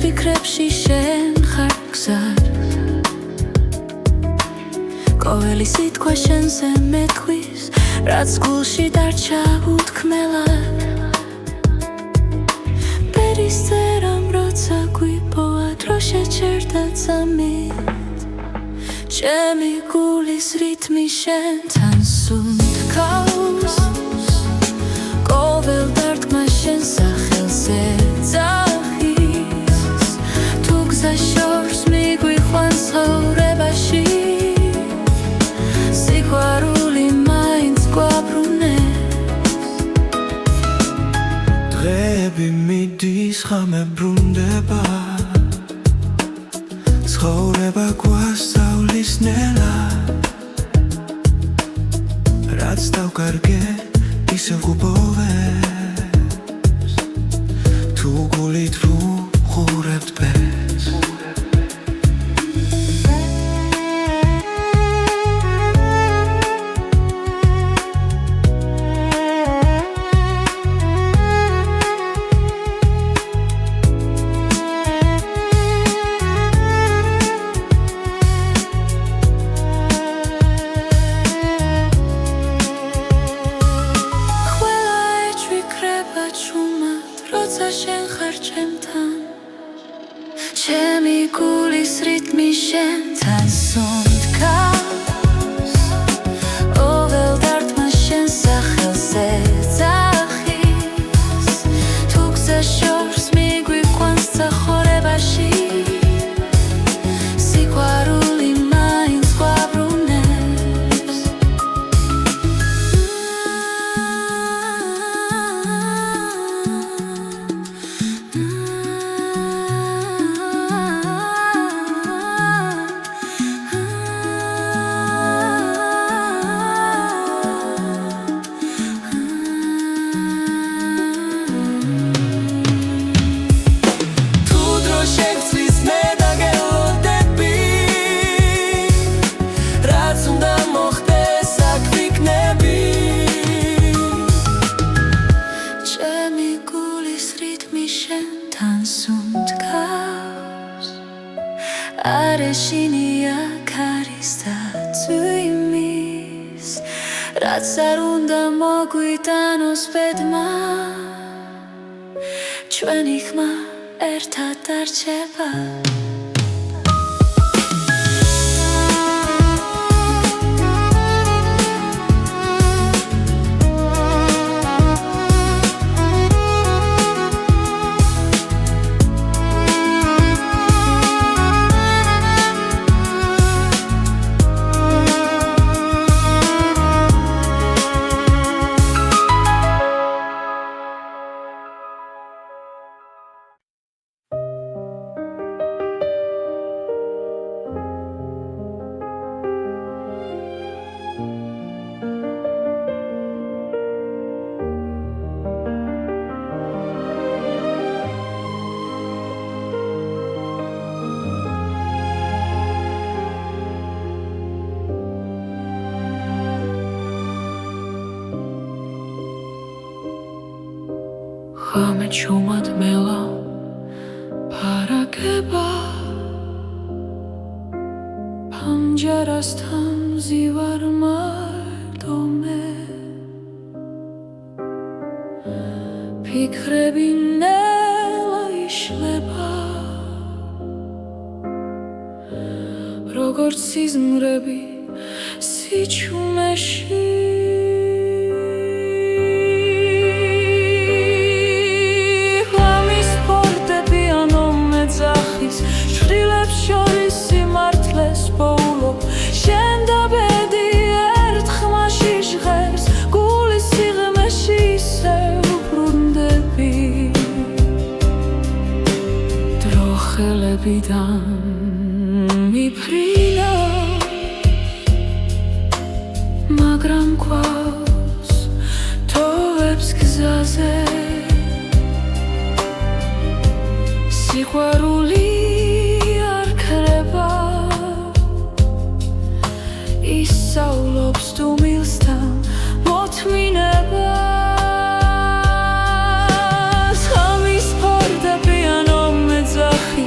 ფიქრებში შენ ხარ გზად ყოველი სიტყვა შენზე მეთქვის რაც გულში დარჩა უთქმელად ბერის წერამ როცა გვიპოვა დრო შეჩერდა წამით ჩემი გულის რითმი შენთან სუნთქავს ყოველ დარტყმა შენ სახელზე ძახის თუ გზა შორს მიგვიყვანს ცხოვრებაში სიყვარული მაინც გვაბრუნებს დღეები მიდის ხამე ბრუნდება ცხოვრება გვასწავლის ნელა რაც დავკარგე ისევ გუბოვებს თუ გულით ვუყურებთ ბერს შენ ხარ ჩემთან ჩემი გულის რითმი შენთან სუნთქავს ყოველ დარტყმა შენ სახელზე ძახის თუ გზა შორს მიგვიყვანს ცხოვრებაში სიყვარული მაინც გვაბრუნებს არეშინია ქარის და წვიმის რაც არ უნდა მოგვიტანოს ბედმა ჩვენი ხმა ერთად დარჩება ხამე ჩუმად მელა ფარაგება ფანჯარასთან მზივარ მარტო მე ფიქრები ნელა იშლება როგორც სიზმრები სიჩუმეში შვილებს შორის სიმართლეს პოულობ შენ და ბედი ერთ ხმაში ჟღერს გულის სიღრმეში ისევ ბრუნდები დრო ხელებიდან მიფრინა მაგრამ გვაქვს თოვებს გზაზე სიყვარული ისავლობს თუ მილსთან მოთმინებას ხამის ფარდები ანუ მეძახი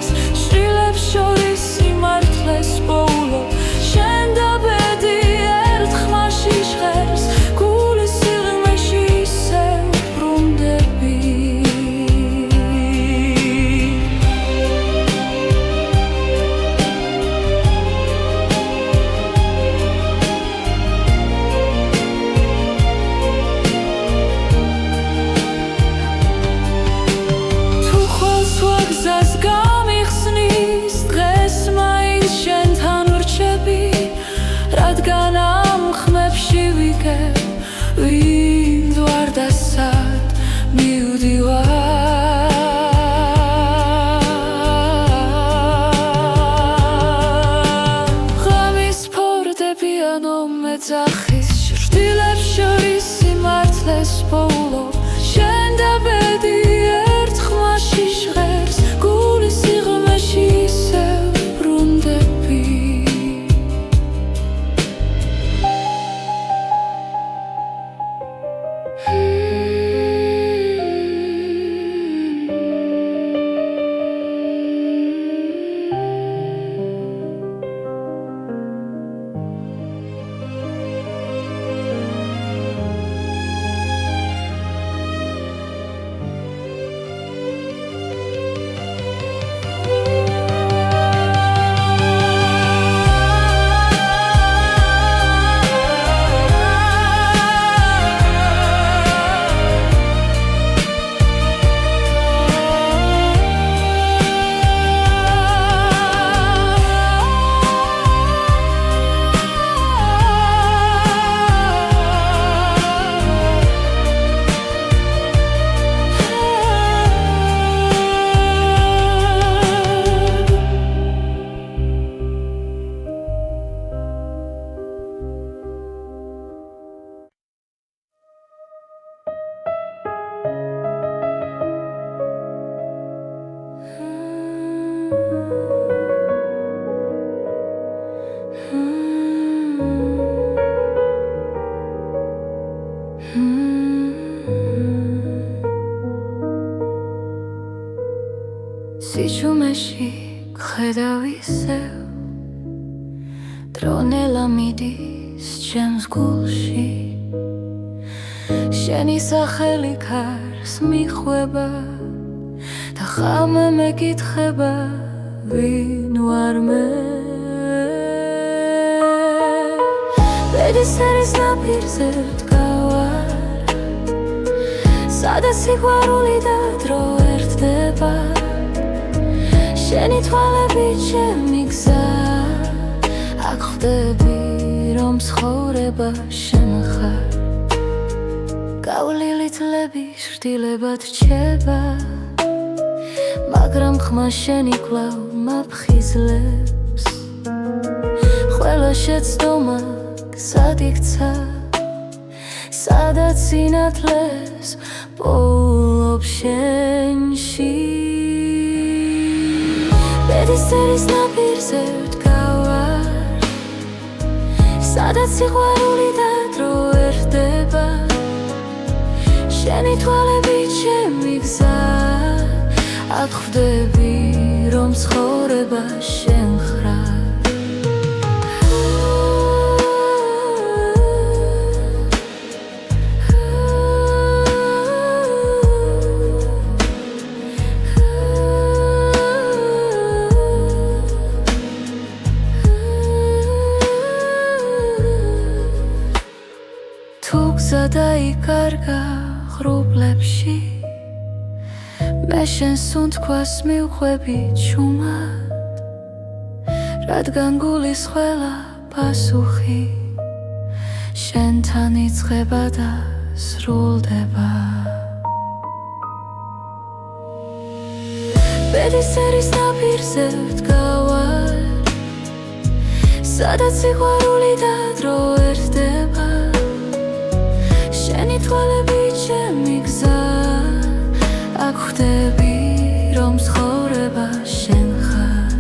ჭუმეში ხედავ ისევ დრონელა მიდის ჩემს გულში შენი სახელი ქარს მიხვება და ხამე მეკითხება ვინ ვარ მე ბედისერის ნაპირზე ვდგავარ სადაც სიყვარული და დრო ერთდება შენი თვალები ჩემი გზა აქ ხვდები რომ ცხოვრება შენ ხარ გავლილი თლები შრდილებად რჩება მაგრამ ხმა შენი კვლავ მაფხიზლებს ყველა შეცდომა გზად იქცა სადაც სინათლეს პოულობ შენში ბედისერის ნაპირზე ვდგავარ სადაც სიყვარული და დრო ერთდება შენი თვალები ჩემი გზა აქ ხვდები რომ ცხოვრება შენ ხარ თუ გზა დაიკარგა ღრუბლებში მე შენ სუნთქვას მივხვები ჩუმად რადგან გულის ყველა პასუხი შენთან იწყება და სრულდება ბედისერის ნაპირზე ვდგავარ სადაც სიყვარული და დრო ერთდება შენი თვალები ჩემი გზა აქ ხვდები რომ ცხოვრება შენ ხარ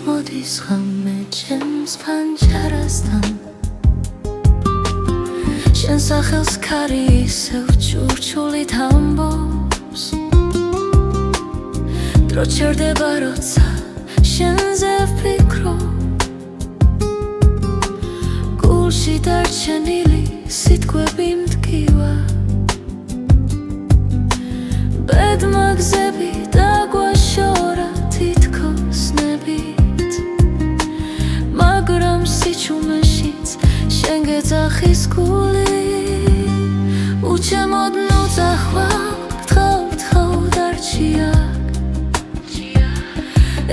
მოდის ხამე ჩემს ფანჯარასთან შენ სახელს ქარი ისევ ჭურჭულით ამბობს დრო ჩერდება როცა შენზე ვფიქრობ გულში დარჩენილი სიტყვები მტკივა ბედმა გზები დაგვაშორა თითქოს ნებით მაგრამ სიჩუმეშიც შენ გეძახის გული უჩემოდ ნუძახვალ გთხოვ დარჩია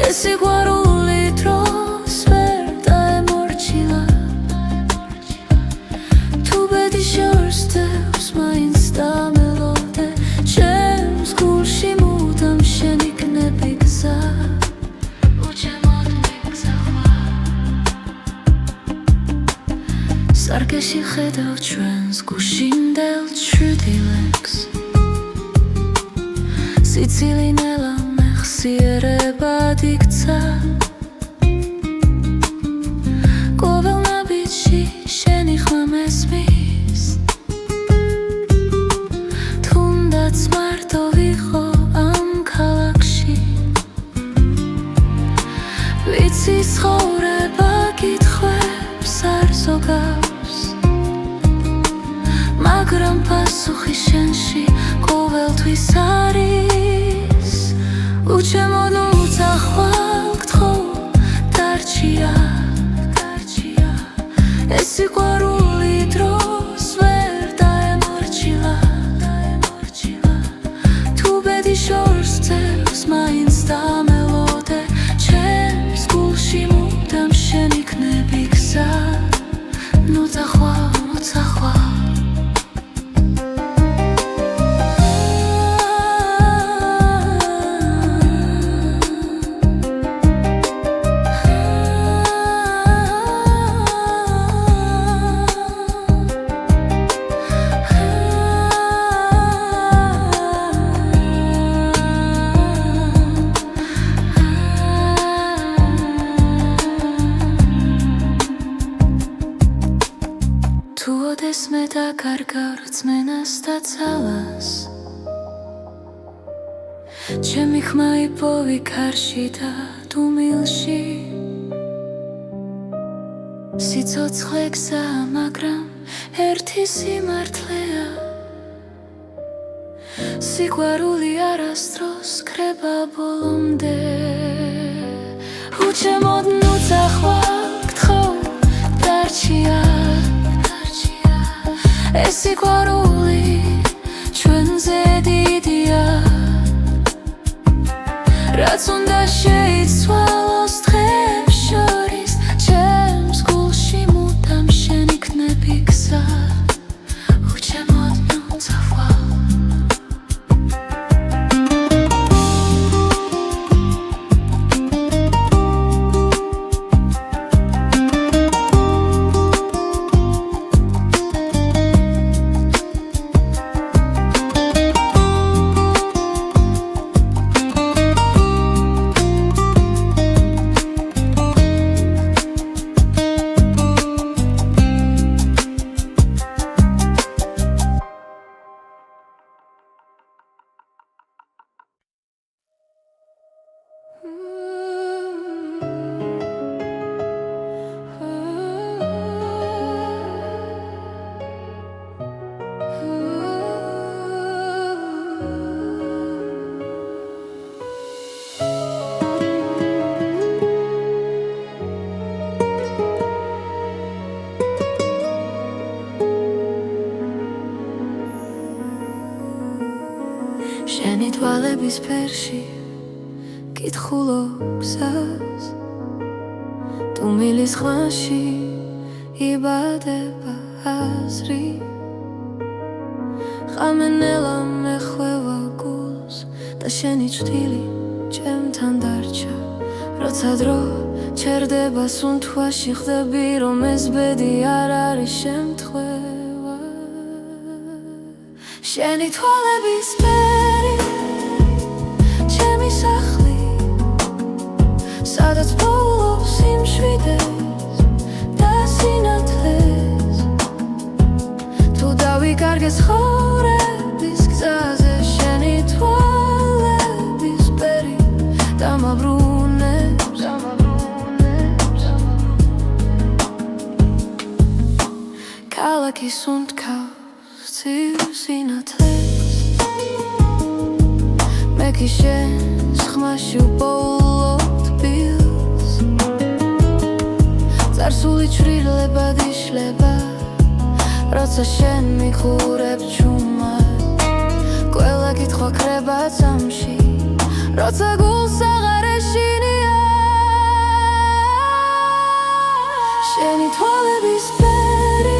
ეს სიყვარული დროს ვერ დაემორჩილა თუ ბედი შორსდევს მაინც დამელოდე ჩემს გულში მუდამ შენი გნები გზა უჩემოდ მიგზახვარ სარკეში ხედავ ჩვენს გუშინდელ ჩრდილებს სიცილინელა მეხსიერებად იქცა ყოველ ნაბიჯში შენი ხმა მესმის თუნდაც მარტო ვიყო ამ ქალაქში ვიცი ცხოვრება კითხვებს არ ზოგავს მაგრამ პასუხი შენში ყოველთვის არის უჩემოდ უძახვალ გთხოვ დარჩია ეს სიყვარული დროს ვერ დაემორჩილა თუ ბედი შორს ძევს მაინც დაკარგა რწმენას და ძალას ჩემი ხმა იპოვი ქარში და დუმილში სიცოცხლე გზაა, მაგრამ ერთი სიმართლეა სიყვარული არასდროს კრება ბოლომდე უჩემოდ ნუ წახვალ გთხოვ დარჩია ეს სიყვარული ჩვენზე დიდია რაც უნდა შეიცვალოს დღეებს შორის ჩემს გულში მუდამ შენ იქნები გზა უჩემოდ ნუ წახვალ შენი თვალების ფერში კითხულო გზას თუ მილის ხმაში იბადება აზრი ხამენელა მეხვევა გულს და შენი ჭრილი ჩემთან დარჩა როცა დრო ჩერდება სუნთქვაში ხდები რომ ეს ბედი არ არის შემთხვევა შენი თვალების ფერი ჩემი სახლი სადაც პოულობს სიმშვიდეს და სინათლეს თუ დავიკარგე ცხოვრების გზაზე შენი თვალების ფერი დამაბრუნებს ქალაქის უნთქავს სინათლეს მე კი შენს ხმაში უპოულობ თბილს წარსული ჩრდილებად იშლება როცა შენ მიხურებ ჩუმად ყველა კითხვა ქრება წამში როცა გულს აღარ ეშინია შენი თვალების ფერი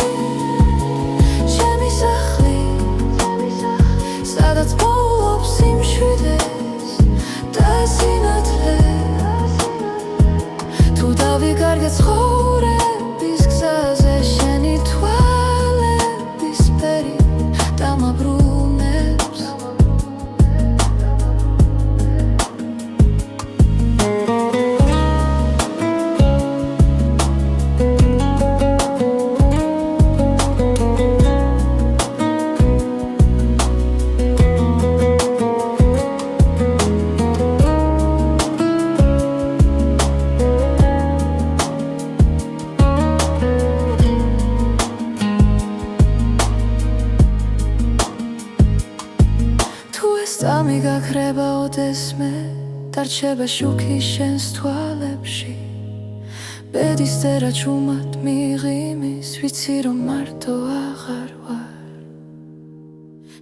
ჩემი სახლი სადაც პოულობს სიმშვიდეს და სინათლეს თუ დავიკარგე ცხოვრების გზაზე შენი თვალების ფერი დამაბრუნებს წამი გაქრება ოდესმე დარჩება შუქი შენს თვალებში ბედის წერა ჩუმად მიღიმის ვიცი რომ მარტო აღარ ვარ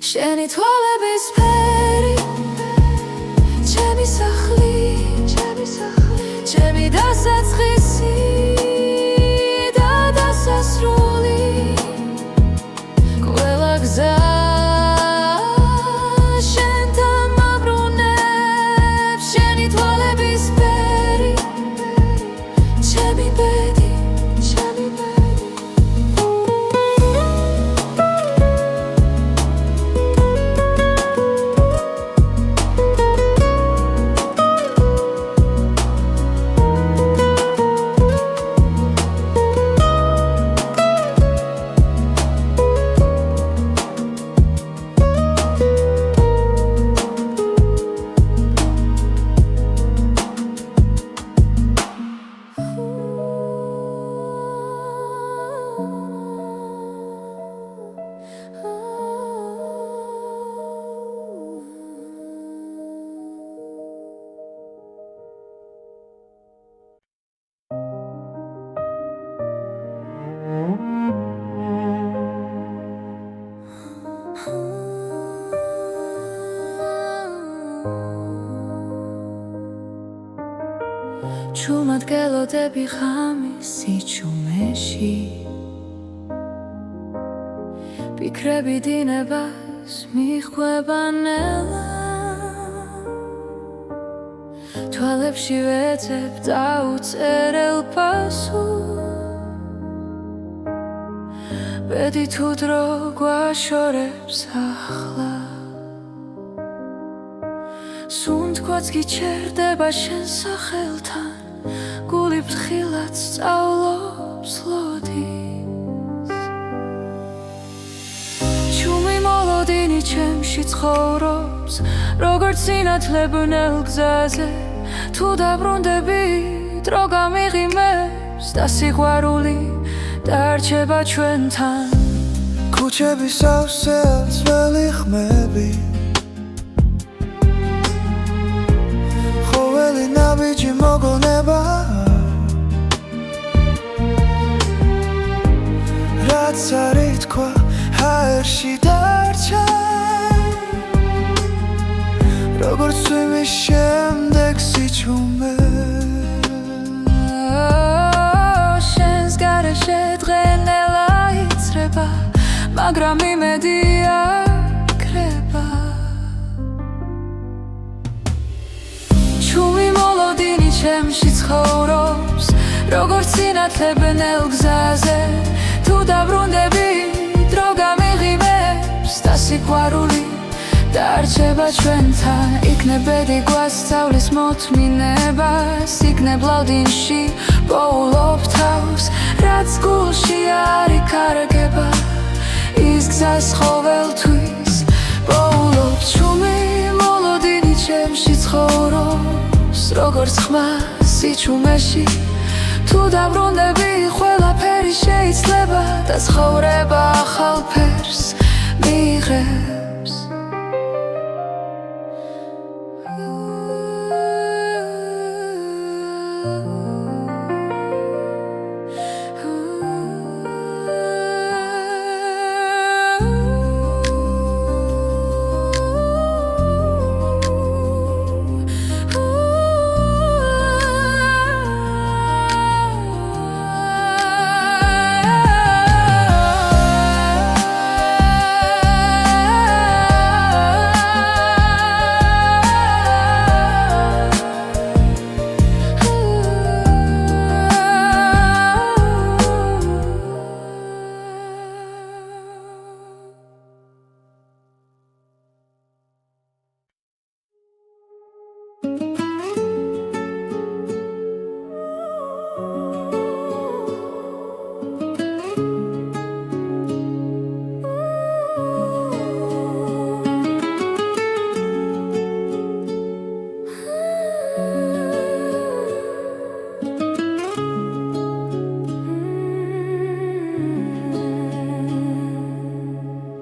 შენი თვალების ფერი ჩემი სახლი ჩემი დასაწყისი და დასასრული ყველა გზა ჩუმად გელოდები ღამის სიჩუმეში ფიქრები დინებას მიხვება ნელა თვალებში ვეძებ დაუწერელ პასუხს ბედი თუ დრო გვაშორებს ახლა სუნთქვაც გიჩერდება შენ სახელთან გული ფრთხილად სწავლობს ლოდის ჩუმი მოლოდინი ჩემში ცხოვრობს როგორც სინათლებნელ გზაზე თუ დაბრუნდები დრო გამიღიმებს და სიყვარული დარჩება ჩვენთან ქუჩების სავსე ძველი ხმები ხოველი ნაბიჯი მოგონება რაც არ ითქვა ჰაერში დარჩა როგორც წვიმის შემდეგ სიჩუმე შენს გარეშე დღენელა იცრება მაგრამ იმედი აქრება ჩუმი მოლოდინი ჩემში ცხოვრობს როგორც სინათლებნელ გზაზე თუ დაბრუნდები დრო გამიღიმებს და სიყვარული დარჩება ჩვენთან იქნებ ბედი გვასწავლის მოთმინებას იქნებ ლავდინში პოულობ თავს რაც გულში არ იკარგება ის გზას ყოველთვის პოულობ ჩუმი მოლოდინი ჩემში ცხოვრობს როგორც ხმა სიჩუმეში თუ დაბრუნდები ყველაფერი შეიცლება და ცხოვრება ახალ ფერს მიიღებს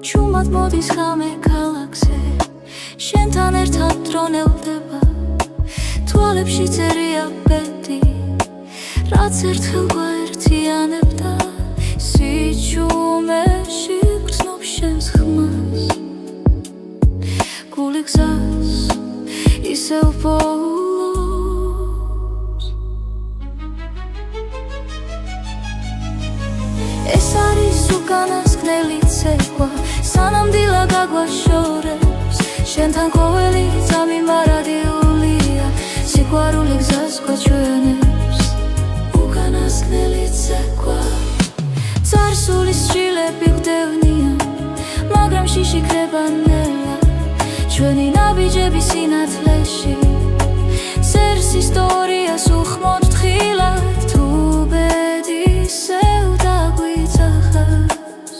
ჩუმად მოდის ღამე ქალაქზე შენთან ერთად დრონელდება თვალებში წერია ბედი რაც ერთხელ გვაერთიანებდა სიჩუმეში გრძნობ შენს ხმას გული გზას ისევ პოულობს ეს არის უკანასკნელი ცეკვა სანამდვილა გაგვაშორებს შენთან ყოველი წამი მარადიულია სიყვარული გზას გვაჩვენებს უკანასკნელი ცეკვა წარსულის სჯილები გვდევნიან მაგრამ შიში ქრება ნელა ჩვენი ნაბიჯები სინათლეში წერს ისტორიას უხმოდ თხილად თუ ბედი ისევ დაგვიძახავს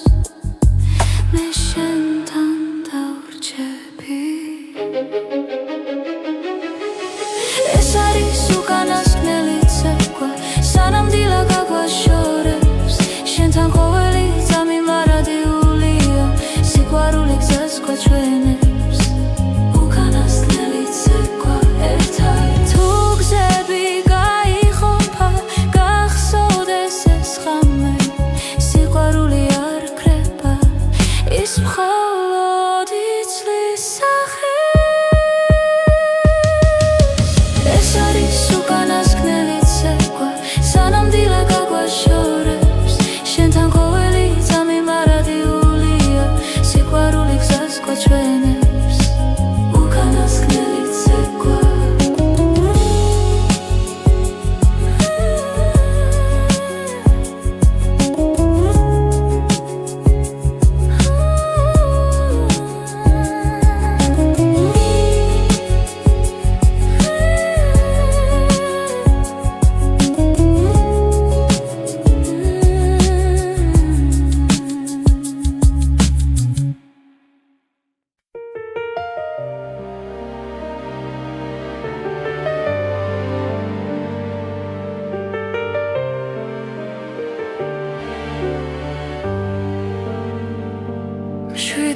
მე შენთან დავრჩები ეს არის უკანასკნელი ცეკვა სანამდვილა გაგვაშორებს შენთან ყოველი წამი მარადიულია სიყვარული გზას გვაჩვენებს უკანასკნელი ცეკვა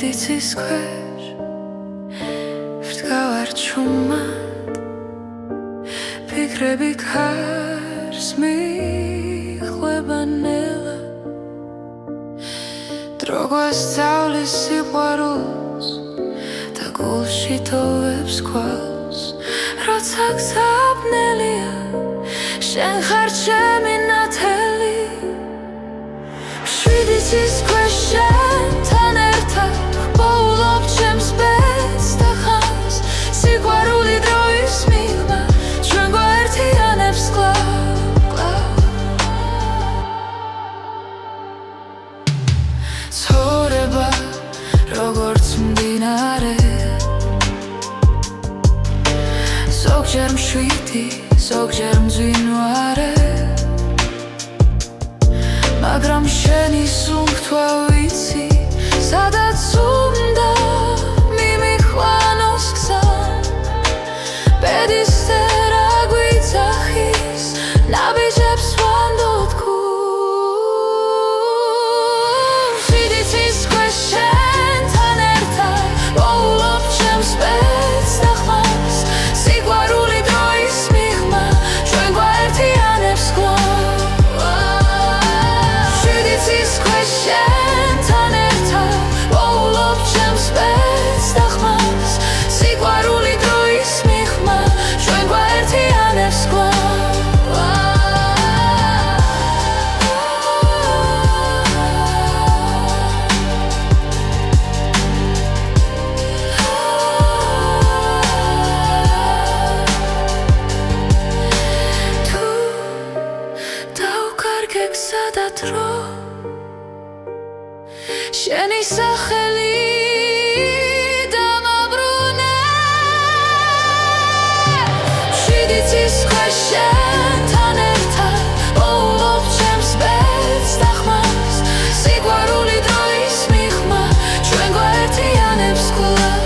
ბედიცის ქვეშ ვდგავარ ჩუმად ფიქრები ქარს მიხვება ნელა დრო გვასწავლის სიყვარულს და გულში ტოვებს ქვალს როცა გზაბნელია შენ ხარ ჩემი ნათელი მშვიდიცის ქვეშ შენთან ერთად ვპოულობ ჩემს ბედს და ხანს სიყვარული დროის მიღმა ჩვენ გვაერთიანებს კლავ ცხოვრება როგორც მდინარე ზოგჯერ მშვიდი ზოგჯერ მძვინვარე მაგრამ შენი სუნთქვა ვიცი სადაც უნდა მიმიხვანოს გზა ბედის წერა გვიძახის ნაბიჯებს ვანდოთ ქუს მშვიდიცის ქვეშ შენთან ერთად ვპოულობ ჩემს ბედს და ხმას სიყვარული დროის მიღმა ჩვენ გვაერთიანებს კლავ შენთან ერთად ვპოულობ ჩემს ბედს და ხმას სიყვარული დროის მიღმა ჩვენ გვაერთიანებს კლავ თუ დავკარგე გზა და დრო შენი სახელი დამაბრუნე მშვიდიცის ქვეშ შენთან ერთად ვპოულობ ჩემს ბედს და ხმას სიყვარული დროის მიღმა ჩვენ გვაერთიანებს კლავ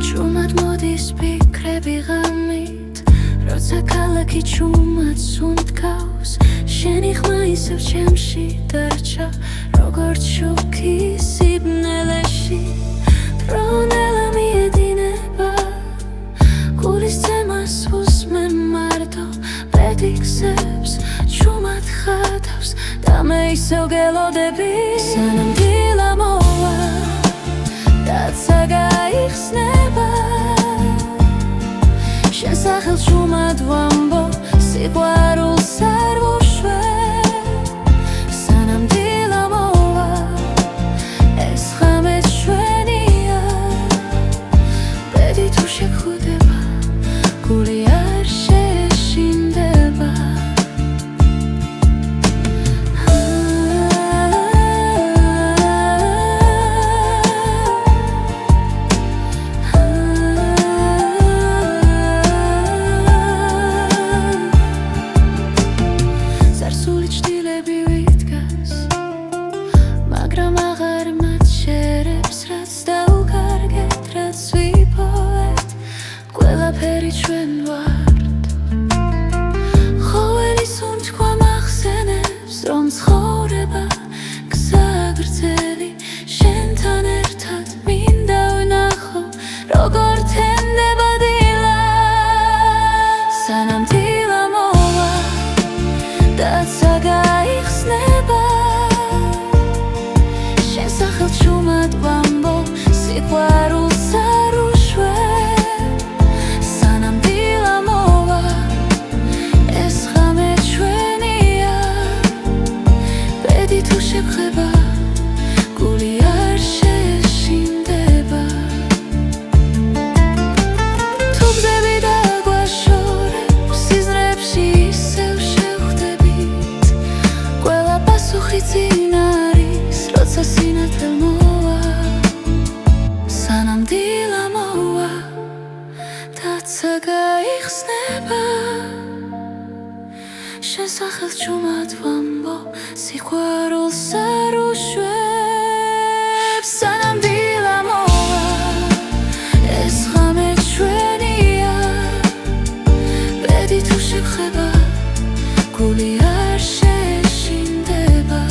ჩუმად მოდის ფიქრები ღამით როცა ქალაქი ჩუმად სუნთქავს შენი ხმა ისევ ჩემში დარჩა როგორც შუქი სიბნელეში ფრონელა მიედინება გულის ცემას უსმენ მარტო ბედი გზებს ჩუმად ხატავს და მე ისევ გელოდები სანამ დილა მოვა დაცა გაიხსნება შენ სახელს ჩუმად ვამბობ სიყვარულს არ ვუშვებ სანამ დილა მოვა ეს ღამე ჩვენია ბედი თუ შეგხვდება გული არ შეშინდება დილა მოვა დაცა გაიხსნება შენ სახელს ჩუმად ვამბო სიყვარულს არ უშვებს სანამ დილა მოვა ეს ღამე ჩვენია ბედი თუ შეგხება გული არ შეშინდება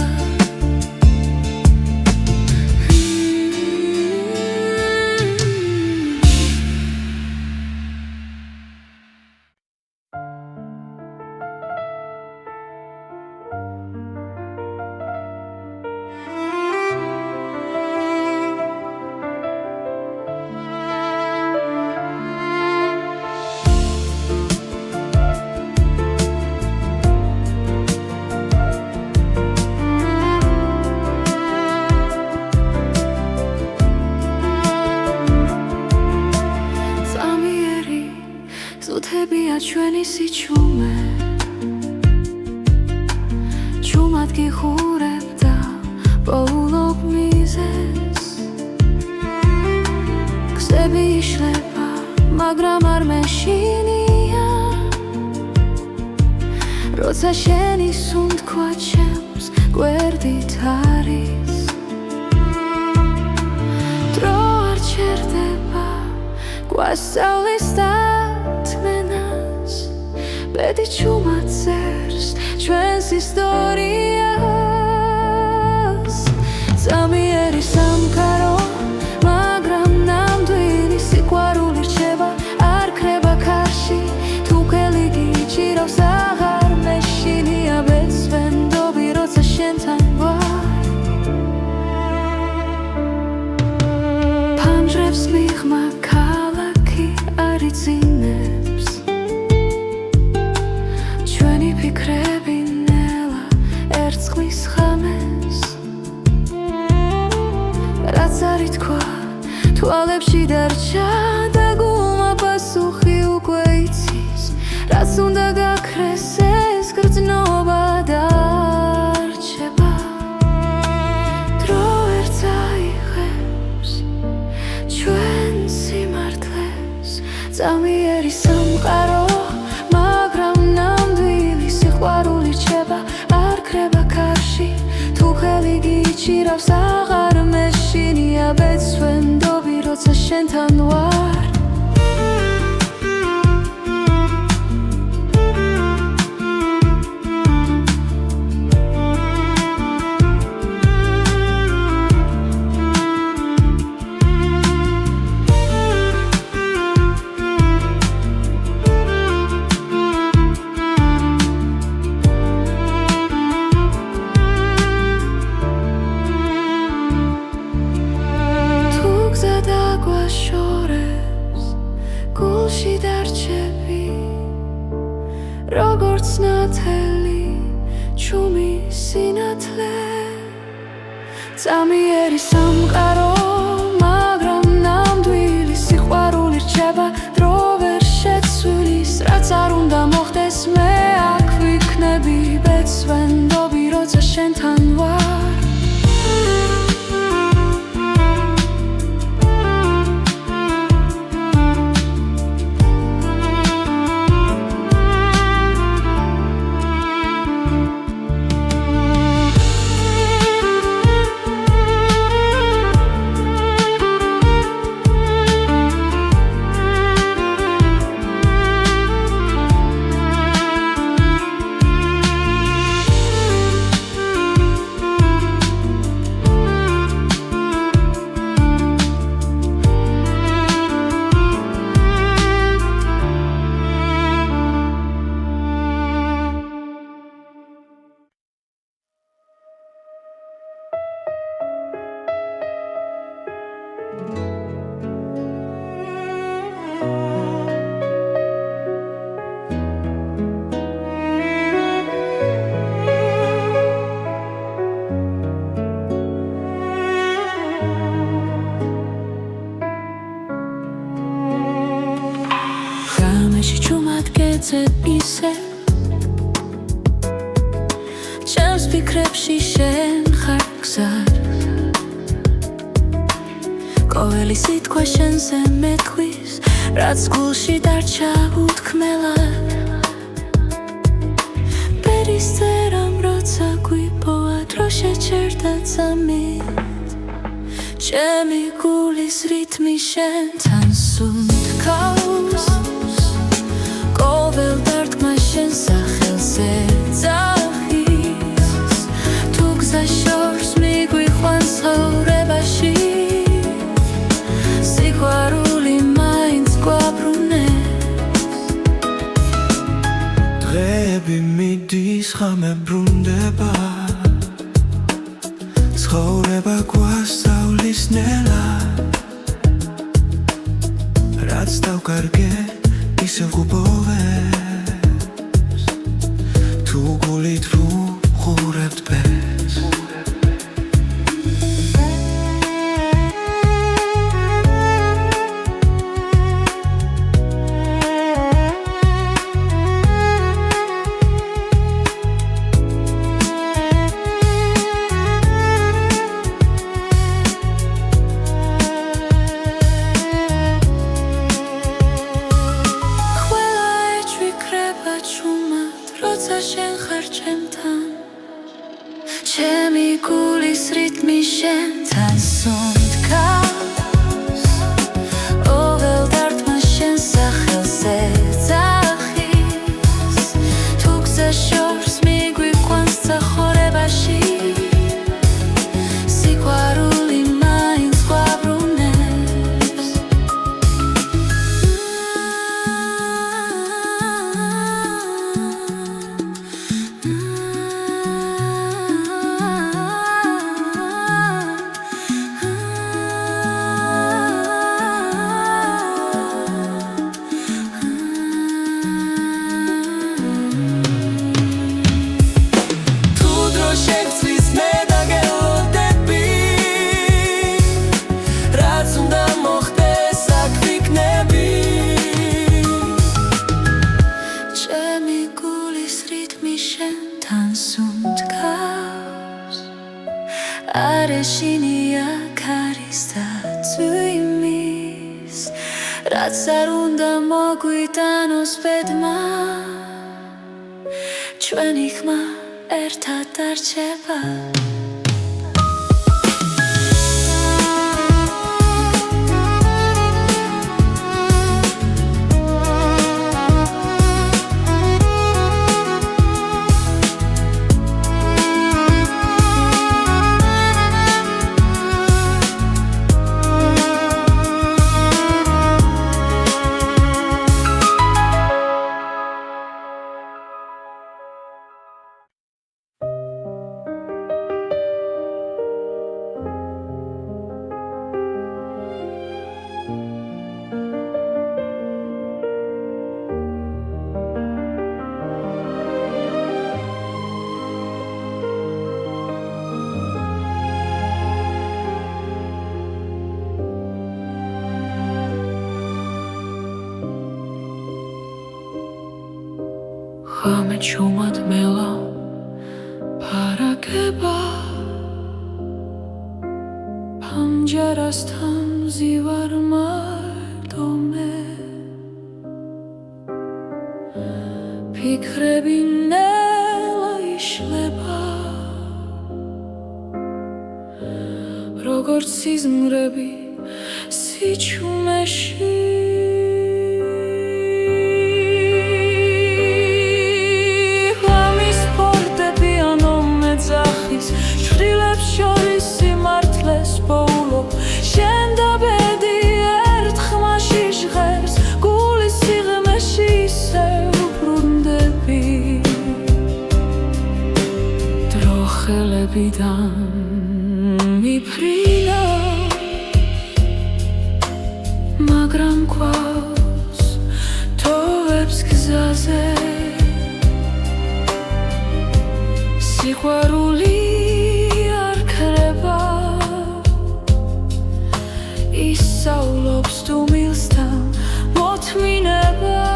ზუთებია ჩვენი სიჩუმე ჩუმად გიხურებ და პოულობ მიზეს გზები იშლება მაგრამ არ მეშინია როცა შენი სუნთქვა ჩემს გვერდით არის დრო არ ჩერდება გვასწავლის ბედი ჩუმად წერს ჩვენს ისტორიას ზამიერი სამყარო მაგრამ ნამდვილი სიყვარული რჩება არ ქრება ქარში თუ ხელი გიჭირავს აღარ მეშინია ბეცვენდობი როცა შენთან ვარ ფანჯრებს მიღმა ქალაქი არ იცინებს ფიქრები ნელა ერწყმის ხამეს რაც არ ითქვა თვალებში დარჩა და გულმა პასუხი უკვე იცის რაც უნდა გაქრეს ეს გრძნობა დარჩება დრო ვერ წაიღებს ჩვენ სიმართლეს ზამიერი სამყარო სიყვარული რჩება არ ქრება ქარში თუ ხელი გიჭირავს აღარ მეშინია ბეცვენდობი როცა შენთან ვარ გულში დარჩები როგორც ნათელი ჩუმი სინათლე ზამიერი სამყარო მაგრამ ნამდვილი სიყვარული რჩება დრო ვერ შეცვლის რაც არ უნდა მოხდეს მე აქ ვიქნები ბეცვენდობი როცა შენთან ვარ ისე ჩემს ფიქრებში შენ ხარ გზად ყოველი სიტყვა შენზე მეთქვის, რაც გულში დარჩა უთქმელად. ბერის წერამ როცა გვიპოვა დრო შეჩერდა წამით, ჩემი გულის რითმი შენთან სუნთქავს, ყოველ დარტყმა შენ სახელზე ძახის, თუ გზა შორს მიგვიყვანს ცხოვრებაში, სიყვარული მაინც გვაბრუნებს. დღეები მიდის, ღამე ბრუნდება, ცხოვრება გვასწავლის ნელად, რაც დავკარგე ისევ გუბოვებს, თუ გულით ვუყურებთ ბეს. როცა შენ ხარ ჩემთან, ჩემი გულის რითმი შენთან სუნთქავს, ყოველ დარტყმა შენ სახელზე ძახის, თუ გზა შორს მიგვიყვანს ცხოვრებაში, სიყვარული მაინც გვაბრუნებს. არეშინია ქარის და წვიმის, რაც არ უნდა მოგვიტანოს ბედმა, ჩვენი ხმა ერთად დარჩება. ღამე ჩუმად მელა ფარაგება, ფანჯარასთან მზივარ მარტო მე, ფიქრები ნელა იშლება, როგორც სიზმრები სიჩუმეში. შვილებს შორის სიმართლეს პოულობ, შენ და ბედი ერთ ხმაში ჟღერს, გულის სიღრმეში ისევ ბრუნდები. დრო ხელებიდან მიფრინა, მაგრამ გვაქვს თოვებს გზაზე, სიყვარული ისავლობს თუ მილსთან მოთმინებას.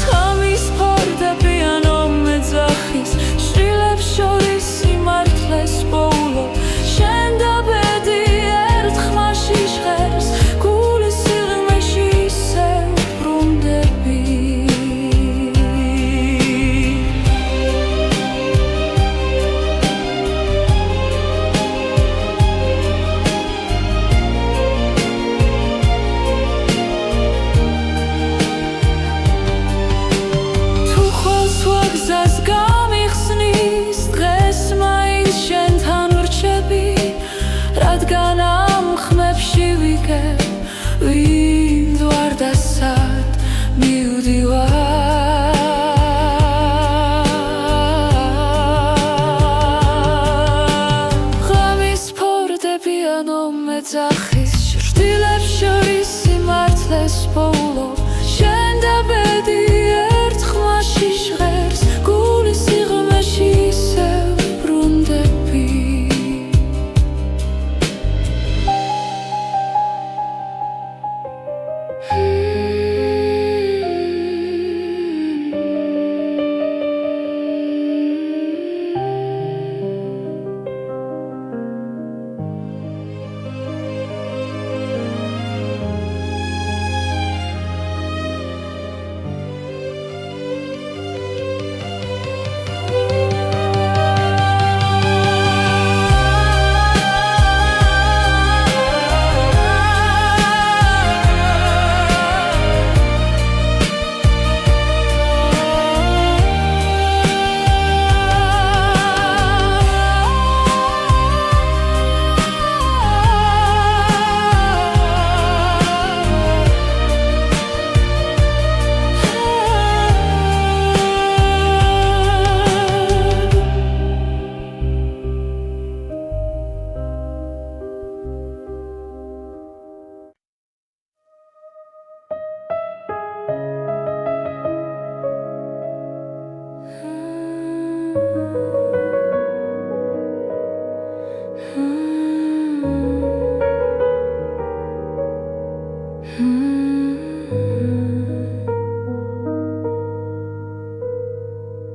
ღამის ფარდები ანო მეძახის, შვილებს შორის სიმართლეს პოულობ, შენ და ბედი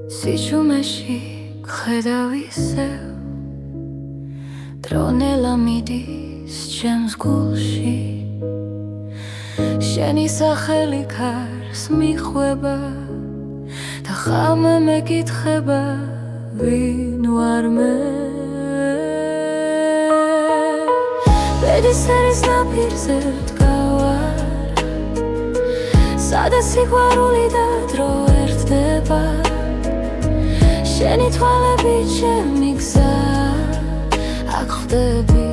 სიჩუმეში გხედავ ისევ დრონელა მიდის ჩემს გულში შენი სახელი ქარს მიხვება და ხამე მეკითხება ვინ ვარ მე ბედისერის ნაპირზე ვდგავარ სადაც სიყვარული და დრო ერთდება შენი თვალებით ჩემი გზა აქ ხვდები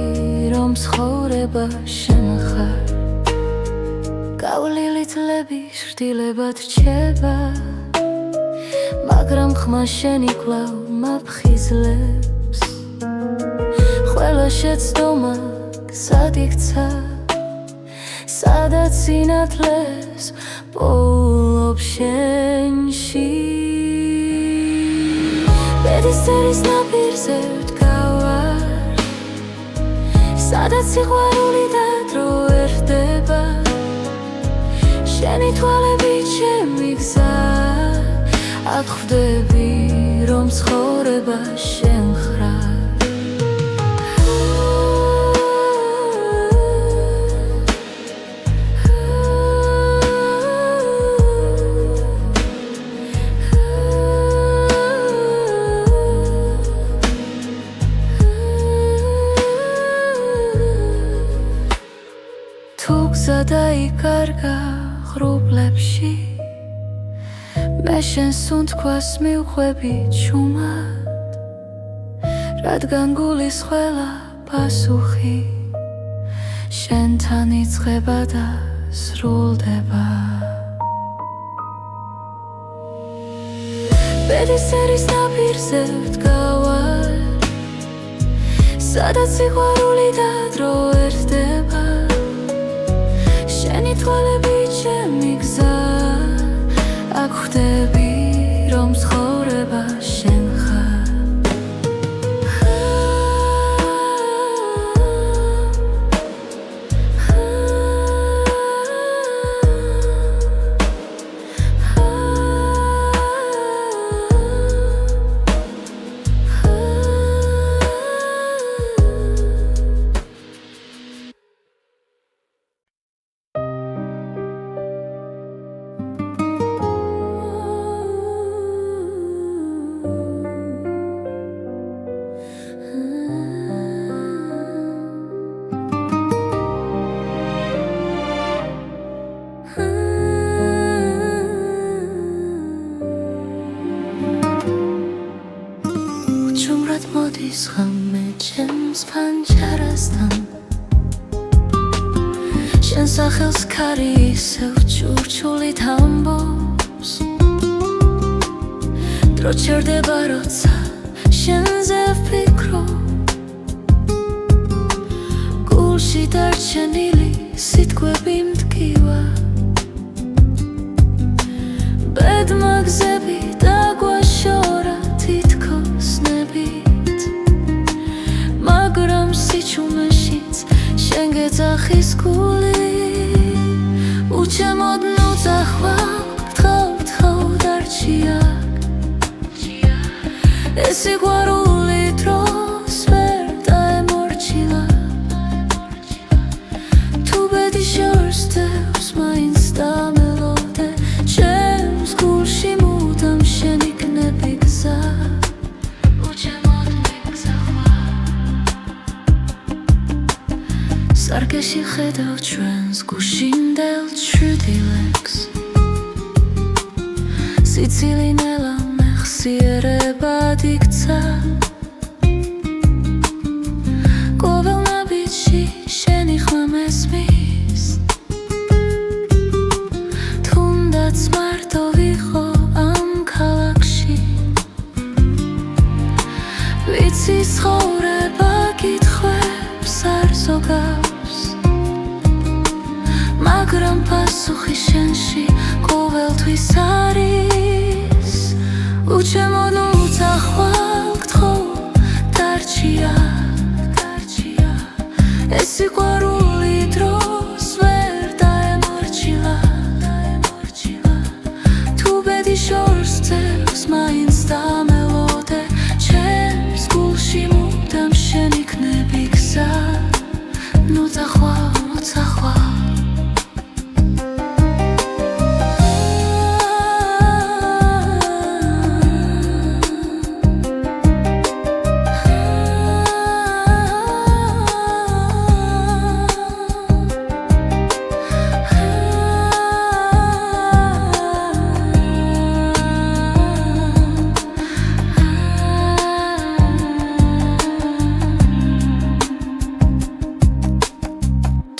რომ ცხოვრება შენ ხარ გავლილი წლები შრდილებად რჩება მაგრამ ხმა შენი კვლავ მაფხიზლებს ყველა შეცდომა გზად იქცა სადაც სინათლეს პოულობ შენში ბედისერის ნაპირზე ვდგავარ სადაც სიყვარული და დრო ერთდება შენი თვალებით ჩემი გზა აქ ხვდები რომ ცხოვრება შენ ხარ თუ გზა დაიკარგა ღრუბლებში მე შენს სუნთქვას მივხვები ჩუმად რადგან გულის ყველა პასუხი შენთან იწყება და სრულდება ბედისერის ნაპირზე ვდგავარ სადაც სიყვარული და დრო ერთდება შენი თვალებით ჩემი გზა აქ ხვდები რომ ცხოვრება შენ ხარ ჭუმრად მოდის ხამე ჩემს ფანჯარასთან შენ სახელს ქარი ისევ ჩურჩულით ამბობს დრო ჩერდება როცა შენზე ვფიქრობ გულში დარჩენილი სიტყვები მტკივა ბედმა გზები დაგვაშორა თითქოს ნებით მაგრამ სიჩუმეშიც შენ გეძახის გული უჩემოდ ნუძახვალ გთხოვ დარჩია ეს სიყვარული დროს ვერ დაემორჩილა თუ ბედი შორსდევს მაინც დამელოდე ჩემს გულში მუდამ შენი კნები გზა უჩემოდ მიგზახვარ სარკეში ხედავ ჩვენს გუშინდელ ჩრდილებს სიცილი ნელა მეხსიერებად იქცა ყოველ ნაბიჯში შენი ხმა მესმის თუნდაც მარტო ვიყო ამ ქალაქში ვიცი ცხოვრება კითხვებს არ ზოგავს მაგრამ პასუხი შენში ყოველთვის არის უჩემოდ უძახვალ გთხოვ დარჩია ეს სიყვარული დროს ვერ დაემორჩილა თუ ბედი ერთი შორს წევს მაინც დამელოდე ჩემს გულში მუდამ შენ იქნები გზა ნუ წახვალ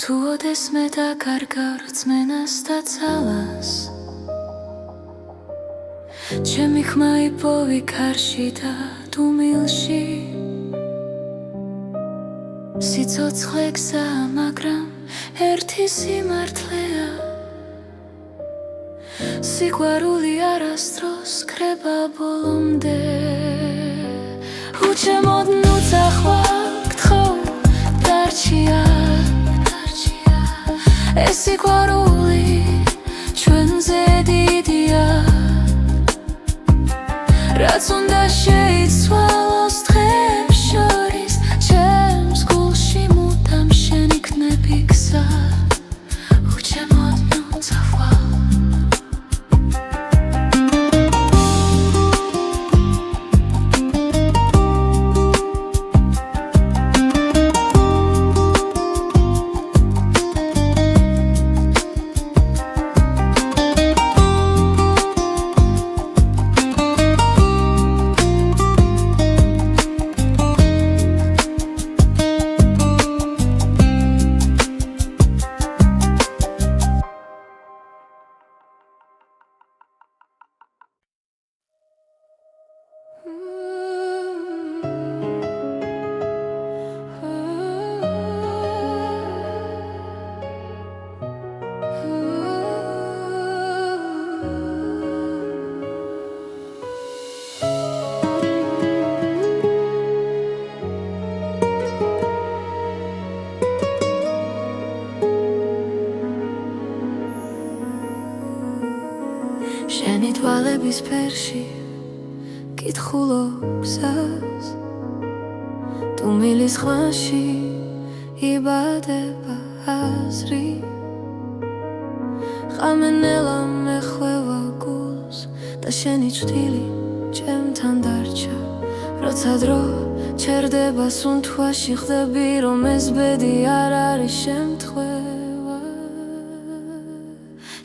თუ ოდეს მე დაკარგავ რწმენას და ძალას ჩემი ხმა იპოვი ქარში და დუმილში სიცოცხლე გზაა მაგრამ ერთი სიმართლეა სიყვარული არასდროს ქრება ბოლომდე უჩემოდ ნუ წახვალ გთხოვ დარჩია ეს სიყვარული ჩვენზე დიდია რაც უნდა შეიცვალოს დღეებს შორის ჩემს გულში მუდამ შენ იქნები გზა უჩემოდ ნუ წახვალ შენი თვალების ფერში კითხულობ გზას თუ მილის ხმაში იბადება აზრი ხამენელა მეხვევა გულს და შენი ჭრილი ჩემთან დარჩა როცა დრო ჩერდება სუნთქვაში ხდები რომ ეს ბედი არ არის შემთხვევა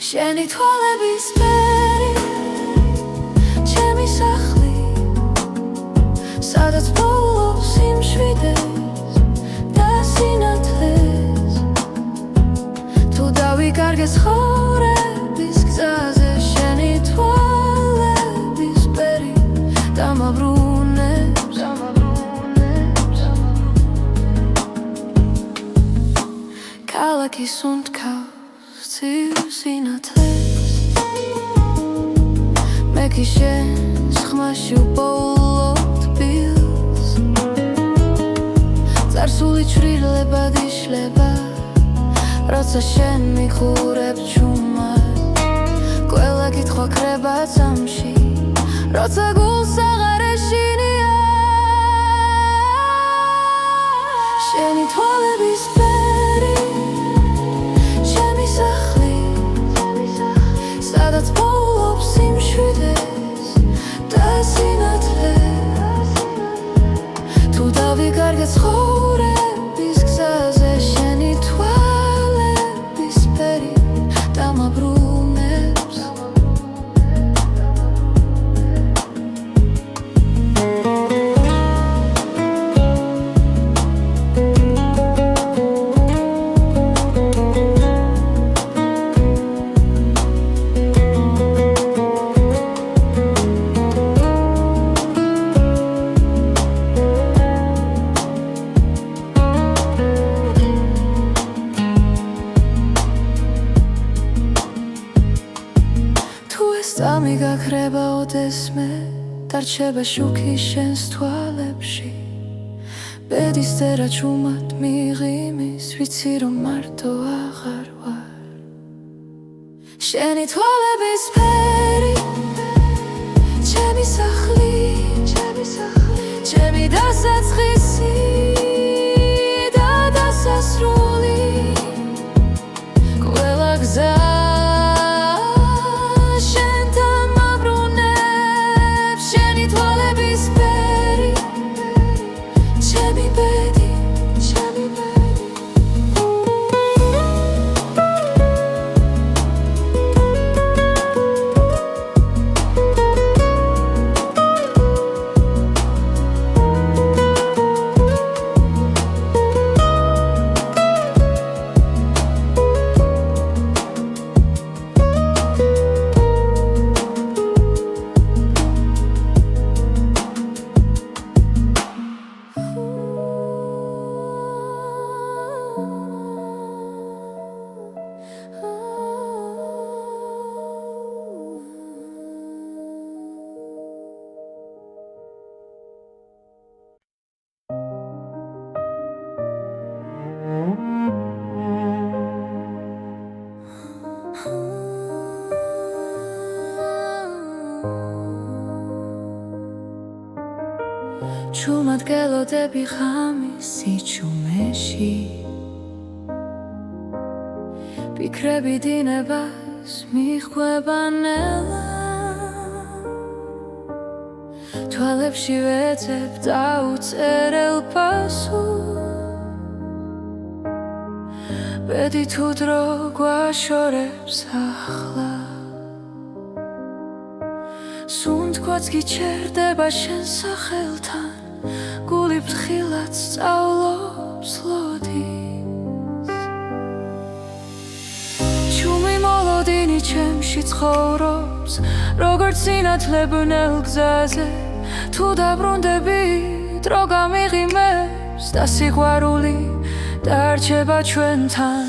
შენი თვალების ფერი ჩემი სახლი სადაც პოულობს სიმშვიდეს და სინათლეს თუ დავიკარგეს ცხოვრების გზაზე შენი თვალების ფერი დამაბრუნებს ქალაქის უნთქავს ცივ სინათლეს მე კი შენს ხმაში უპოულობ თბილს წარსული ჩრდილებად იშლება როცა შენ მიხურებ ჩუმად ყველა კითხვა ქრება წამში როცა გულს აღარ ეშინია შენი თვალების ფერი ჩემი სახლი სადაც პოულობს სიმშვიდეს და სინათლეს თუ დავიკარგე ცხოვრების გზაზე შენი თვალების ფერი დამაბრუნებს წამი გაქრება ოდესმე დარჩება შუქი შენს თვალებში ბედის წერა ჩუმად მიღიმის ვიცი რომ მარტო აღარ ვარ შენი თვალების ფერი ჩუმად გელოდები ღამის სიჩუმეში ფიქრები დინებას მიხვება ნელა თვალებში ვეძებ დაუწერელ პასუხს ბედი თუ დრო გვაშორებს ახლა სუნთქვაც გიჩერდება შენ სახელთან გული ფრთხილად სწავლობს ლოდის ჩუმი მოლოდინი ჩემში ცხოვრობს როგორც სინათლებნელ გზაზე თუ დაბრუნდები დრო გამიღიმებს და სიყვარული დარჩება ჩვენთან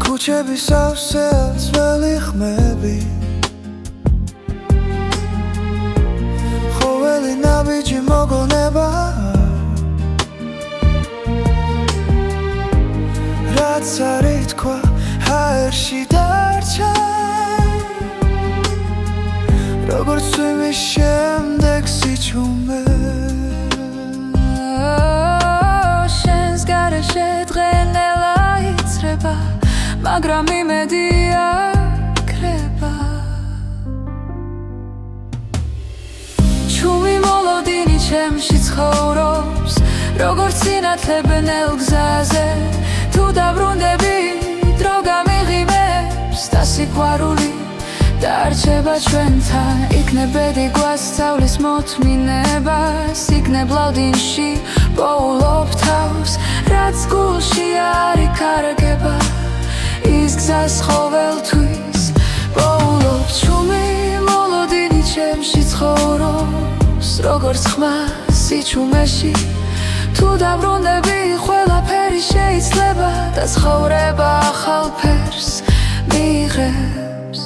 ქუჩების სავსე ძველი ხმები ხოველი ნაბიჯი მოგონება რაც არ ითქვა ჰაერში დარჩა როგორც წვიმის შემდეგ სიჩუმე შენს გარეშე დღენელა იცრება მაგრამ იმედი აქრება ჩუმი მოლოდინი ჩემში ცხოვრობს როგორც სინათლებნელ გზაზე თუ დაბრუნდები დრო გამიღიმებს და სიყვარული დარჩება ჩვენთან იქნებ ბედი გვასწავლის მოთმინებას იქნებ ლავდინში პოულობ თავს რაც გულში არ იკარგება ის გზას ყოველთვის პოულობ ჩუმი მოლოდინი ჩემში ცხოვრობს როგორც ხმა სიჩუმეში თუ დაბრუნდები ყველაფერი შეიცლება და ცხოვრება ახალ ფერს მიიღებს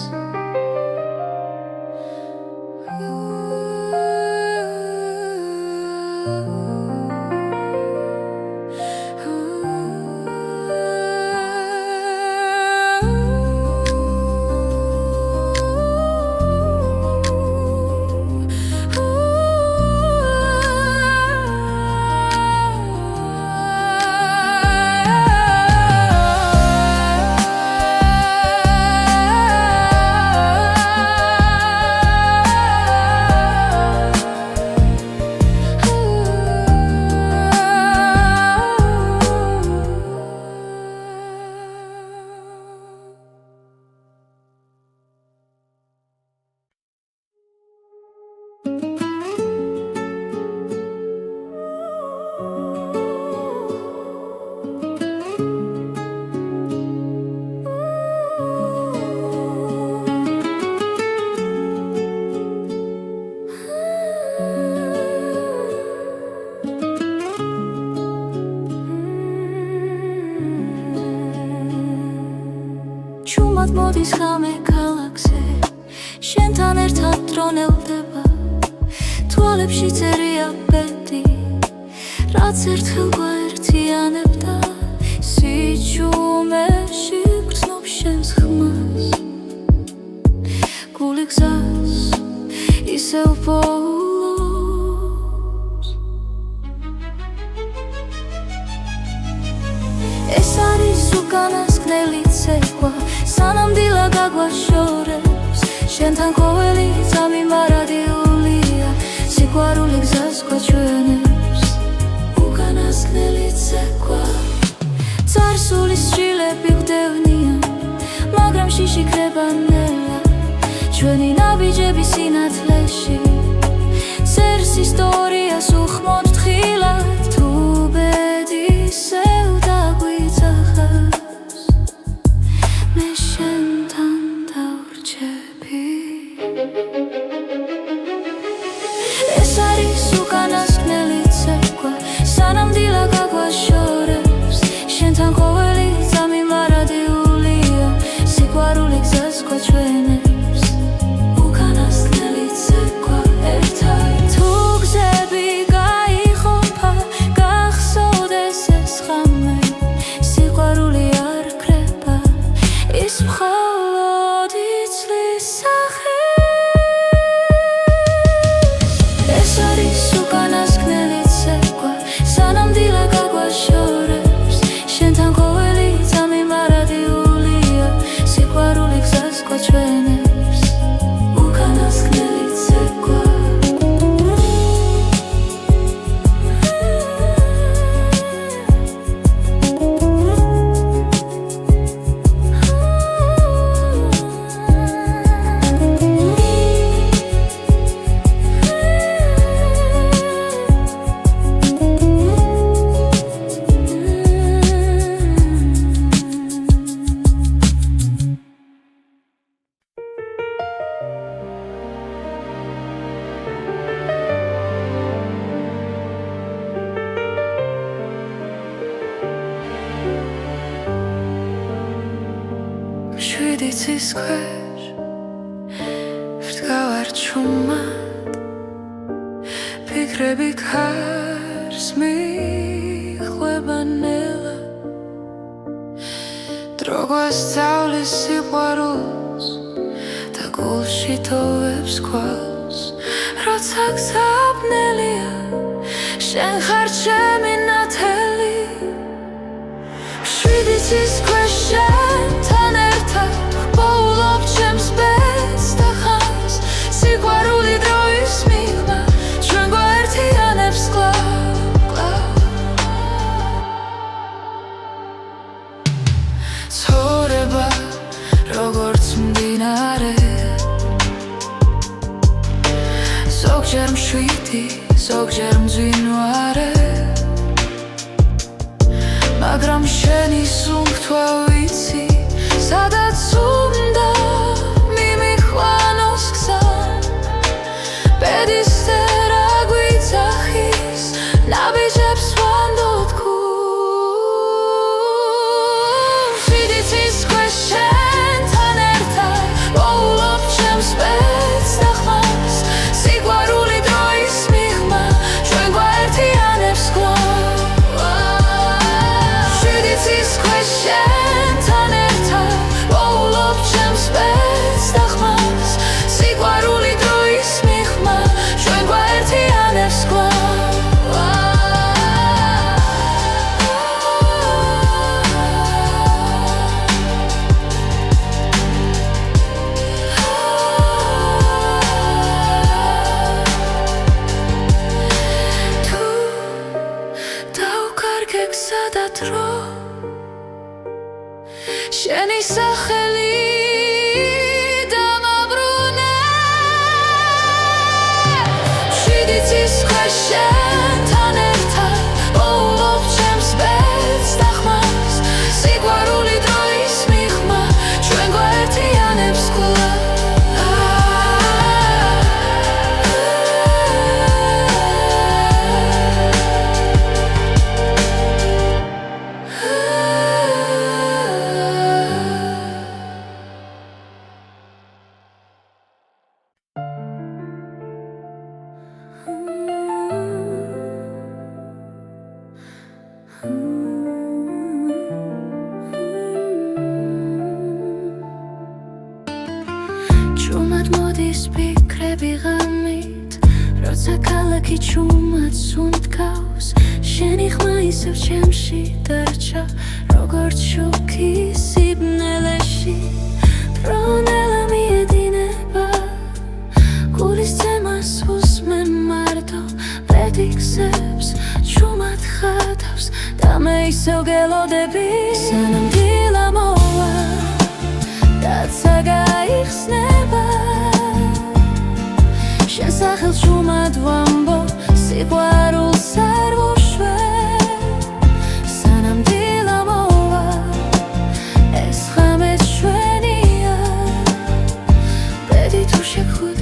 ჩუმად მოდის ხამე ქალაქზე შენთან ერთად დრონელდება თვალებში წერია ბედი რაც ერთხელ გვაერთიანებდა სიჩუმეში გრძნობ შენს ხმას გული გზას ისევ პოულობს ეს არის უკანასკნელი ცეკვა სანამდვილად გაგვაშორებს შენთან ყოველი წამი მარადიულია სიყვარული გზას გვაჩვენებს უკანასკნელი ცეკვა წარსული სჯილები გვდევნიან მაგრამ შიში ქრება ნელა ჩვენი ნაბიჯები სინათლეში წერს ისტორიას უხმოდ თხილად თუ ბედი ისევ დაგვიძახავს მე შენთან დავრჩები ეს არის უკანასკნელი ცეკვა სანამდვილად გაგვაშორებს შენთან ყოველი წამი მარადიულია სიყვარული გზას გვაჩვენებს უკანასკნელი ცეკვა ცის ქვეშ ვდგავარ ჩუმად ფიქრები ქარს მიხვება ნელა დრო გვასწავლის სიყვარულს და გულში თოვებს ქვალს როცა გზაბნელია შენ ხარ ჩემი ნათელი მშვიდი ცის ქვეშ შენთან ერთად ვპოულობ ჩემს ბედს და ხანს სიყვარული დროის მიღმა ჩვენ გვაერთიანებს კლავ ცხოვრება როგორც მდინარე ზოგჯერ მშვიდი ზოგჯერ მძვინვარე მაგრამ შენი სუნთქვა ვიცი სადაც უნდა მიმიხვანოს გზა ბედის წერა გვიძახის ნაბიჯებს ვანდოთ გულს მშვიდი ცის ქვეშ შენთან ერთად ვპოულობ ჩემს ბედს და ხმას სიყვარული დროის მიღმა ჩვენ გვაერთიანებს კლავ მშვიდი ცის ქვეშ შენთან ერთად ვპოულობ ჩემს ბედს და ხმას სიყვარული დროის მიღმა ჩვენ გვაერთიანებს კლავ და დრო შენი სახელი დამაბრუნე მშვიდი ცის ქვეშ შენთან ერთად ვპოულობ ჩემს ბედს და ხმას სიყვარული დროის მიღმა ჩვენ გვაერთიანებს კლავ ჩუმად მოდის ფიქრები ღამით როცა ქალაქი ჩუმად სუნთქავს შენი ხმა ისევ ჩემში დარჩა როგორც შუქი სიბნელეში ფრონელა მიედინება გულის ცემას უსმე მარტო ბედი გზებს ჩუმად ხატავს და მე ისევ გელოდები სანამ დილა მოვა რაცა გაიხსნება შენ სახელს ჩუმად ვამბობ სიყვარულს არ ვუშვებ სანამ დილა მოვა ეს ღამე ჩვენია ბედი თუ შეგხვდა